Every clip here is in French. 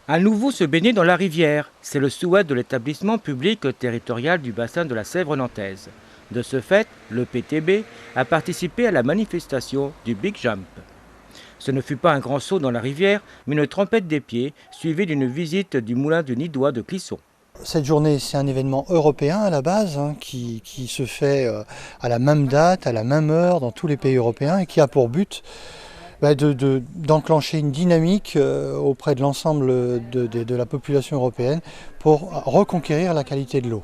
À nouveau se baigner dans la rivière, c'est le souhait de l'établissement public territorial du bassin de la Sèvre nantaise. De ce fait, le PTB a participé à la manifestation du Big Jump. Ce ne fut pas un grand saut dans la rivière, mais une trempette des pieds, suivie d'une visite du moulin du Nidois de Clisson. Cette journée, c'est un événement européen à la base, qui se fait à la même date, à la même heure dans tous les pays européens et qui a pour but d'enclencher une dynamique auprès de l'ensemble de la population européenne pour reconquérir la qualité de l'eau.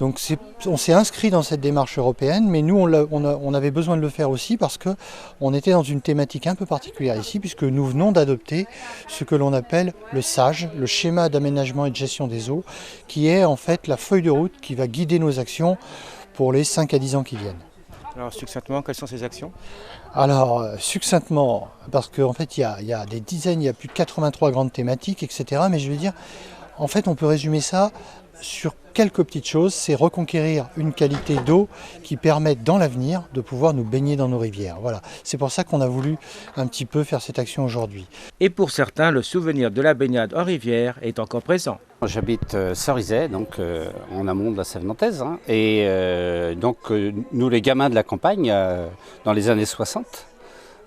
Donc on s'est inscrit dans cette démarche européenne, mais nous on avait besoin de le faire aussi parce qu'on était dans une thématique un peu particulière ici, puisque nous venons d'adopter ce que l'on appelle le SAGE, le schéma d'aménagement et de gestion des eaux, qui est en fait la feuille de route qui va guider nos actions pour les 5 à 10 ans qui viennent. Alors succinctement, quelles sont ces actions ? Alors, succinctement, parce qu'en fait, il y a des dizaines, il y a plus de 83 grandes thématiques, etc. Mais je veux dire, en fait, on peut résumer ça sur quelques petites choses. C'est reconquérir une qualité d'eau qui permette, dans l'avenir, de pouvoir nous baigner dans nos rivières. Voilà. C'est pour ça qu'on a voulu un petit peu faire cette action aujourd'hui. Et pour certains, le souvenir de la baignade en rivière est encore présent. J'habite Cerizay, donc en amont de la Sèvre nantaise. Nous les gamins de la campagne, dans les années 60,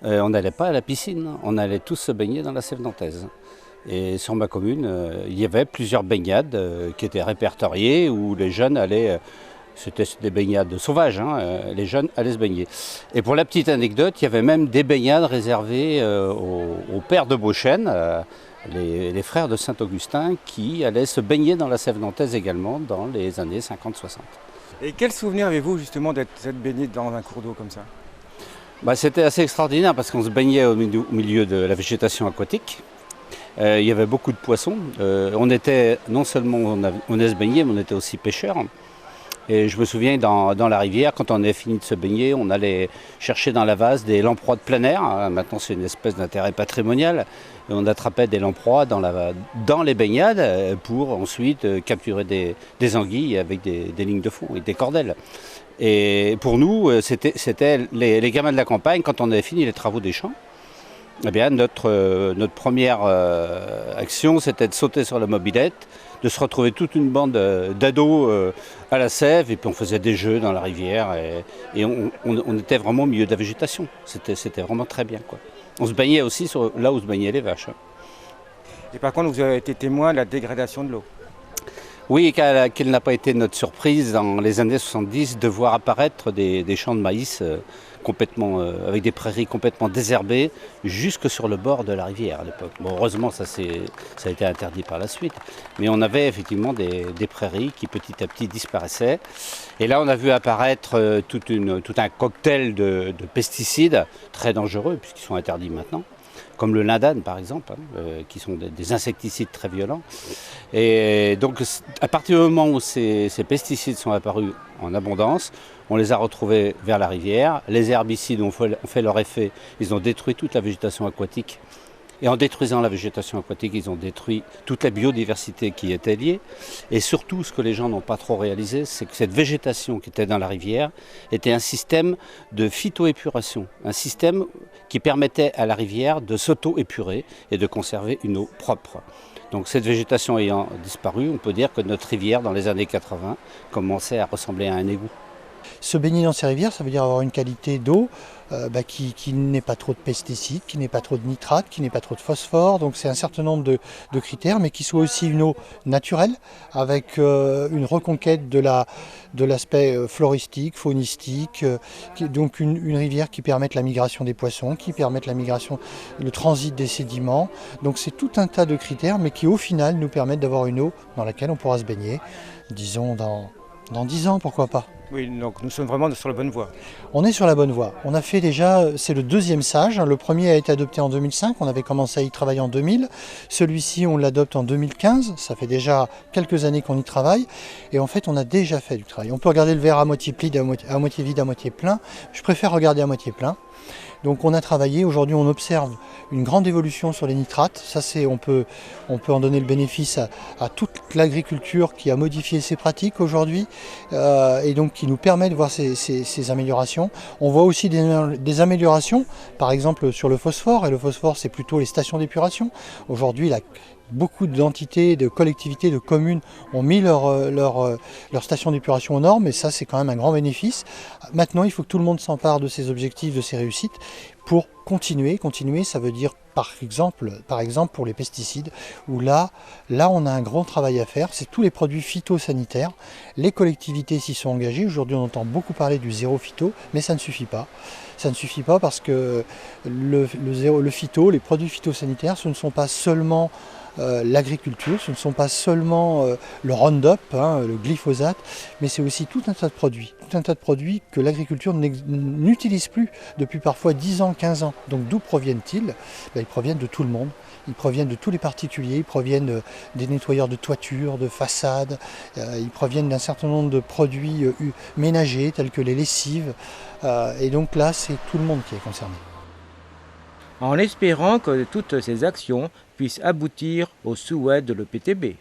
on n'allait pas à la piscine, on allait tous se baigner dans la Sèvre nantaise. Et sur ma commune, il y avait plusieurs baignades qui étaient répertoriées où les jeunes allaient, c'était des baignades sauvages, les jeunes allaient se baigner. Et pour la petite anecdote, il y avait même des baignades réservées aux pères de Beauchêne, les frères de Saint-Augustin, qui allaient se baigner dans la Sèvre nantaise également dans les années 50-60. Et quel souvenir avez-vous justement d'être baigné dans un cours d'eau comme ça ? C'était assez extraordinaire parce qu'on se baignait au milieu de la végétation aquatique. Il y avait beaucoup de poissons. On était, non seulement on allait se baigner, mais on était aussi pêcheurs. Et je me souviens dans la rivière, quand on avait fini de se baigner, on allait chercher dans la vase des lamproies de plein air. Maintenant c'est une espèce d'intérêt patrimonial. Et on attrapait des lamproies dans les baignades pour ensuite capturer des anguilles avec des lignes de fond et des cordelles. Et pour nous, c'était les gamins de la campagne, quand on avait fini les travaux des champs, eh bien, notre première action, c'était de sauter sur la mobilette, de se retrouver toute une bande d'ados à la Sèvre, et puis on faisait des jeux dans la rivière, et on était vraiment au milieu de la végétation. C'était vraiment très bien, quoi. On se baignait aussi là où se baignaient les vaches. Et par contre, vous avez été témoin de la dégradation de l'eau. Oui, quelle n'a pas été notre surprise dans les années 70 de voir apparaître des champs de maïs complètement, avec des prairies complètement désherbées jusque sur le bord de la rivière à l'époque. Bon, heureusement, ça a été interdit par la suite. Mais on avait effectivement des prairies qui petit à petit disparaissaient. Et là, on a vu apparaître tout un cocktail de pesticides très dangereux puisqu'ils sont interdits maintenant, comme le lindane par exemple, qui sont des insecticides très violents. Et donc à partir du moment où ces pesticides sont apparus en abondance, on les a retrouvés vers la rivière. Les herbicides ont fait leur effet, ils ont détruit toute la végétation aquatique. Et en détruisant la végétation aquatique, ils ont détruit toute la biodiversité qui était liée. Et surtout, ce que les gens n'ont pas trop réalisé, c'est que cette végétation qui était dans la rivière était un système de phytoépuration, un système qui permettait à la rivière de s'auto-épurer et de conserver une eau propre. Donc cette végétation ayant disparu, on peut dire que notre rivière, dans les années 80, commençait à ressembler à un égout. Se baigner dans ces rivières, ça veut dire avoir une qualité d'eau qui n'ait pas trop de pesticides, qui n'ait pas trop de nitrates, qui n'ait pas trop de phosphore. Donc c'est un certain nombre de critères, mais qui soit aussi une eau naturelle, avec une reconquête de l'aspect floristique, faunistique. Donc une rivière qui permette la migration des poissons, qui permette le transit des sédiments. Donc c'est tout un tas de critères, mais qui au final nous permettent d'avoir une eau dans laquelle on pourra se baigner, disons dans 10 ans, pourquoi pas. Oui, donc nous sommes vraiment sur la bonne voie. On est sur la bonne voie. On a fait déjà, c'est le deuxième SAGE. Le premier a été adopté en 2005, on avait commencé à y travailler en 2000. Celui-ci, on l'adopte en 2015, ça fait déjà quelques années qu'on y travaille. Et en fait, on a déjà fait du travail. On peut regarder le verre à moitié vide, à moitié plein. Je préfère regarder à moitié plein. Donc on a travaillé, aujourd'hui on observe une grande évolution sur les nitrates. Ça on peut en donner le bénéfice à toute l'agriculture qui a modifié ses pratiques aujourd'hui et donc qui nous permet de voir ces améliorations. On voit aussi des améliorations, par exemple sur le phosphore, et le phosphore c'est plutôt les stations d'épuration. Aujourd'hui Beaucoup d'entités, de collectivités, de communes ont mis leur station d'épuration aux normes et ça c'est quand même un grand bénéfice. Maintenant il faut que tout le monde s'empare de ces objectifs, de ces réussites pour continuer. Continuer ça veut dire par exemple pour les pesticides où là on a un grand travail à faire. C'est tous les produits phytosanitaires. Les collectivités s'y sont engagées. Aujourd'hui on entend beaucoup parler du zéro phyto mais ça ne suffit pas. Ça ne suffit pas parce que le phyto, les produits phytosanitaires ce ne sont pas seulement l'agriculture, ce ne sont pas seulement le Roundup, le glyphosate, mais c'est aussi tout un tas de produits que l'agriculture n'utilise plus depuis parfois 10 ans, 15 ans. Donc d'où proviennent-ils? Ils proviennent de tout le monde, ils proviennent de tous les particuliers, ils proviennent des nettoyeurs de toiture, de façade, ils proviennent d'un certain nombre de produits ménagers tels que les lessives, et donc là c'est tout le monde qui est concerné. En espérant que toutes ces actions puissent aboutir aux souhaits de l'EPTB.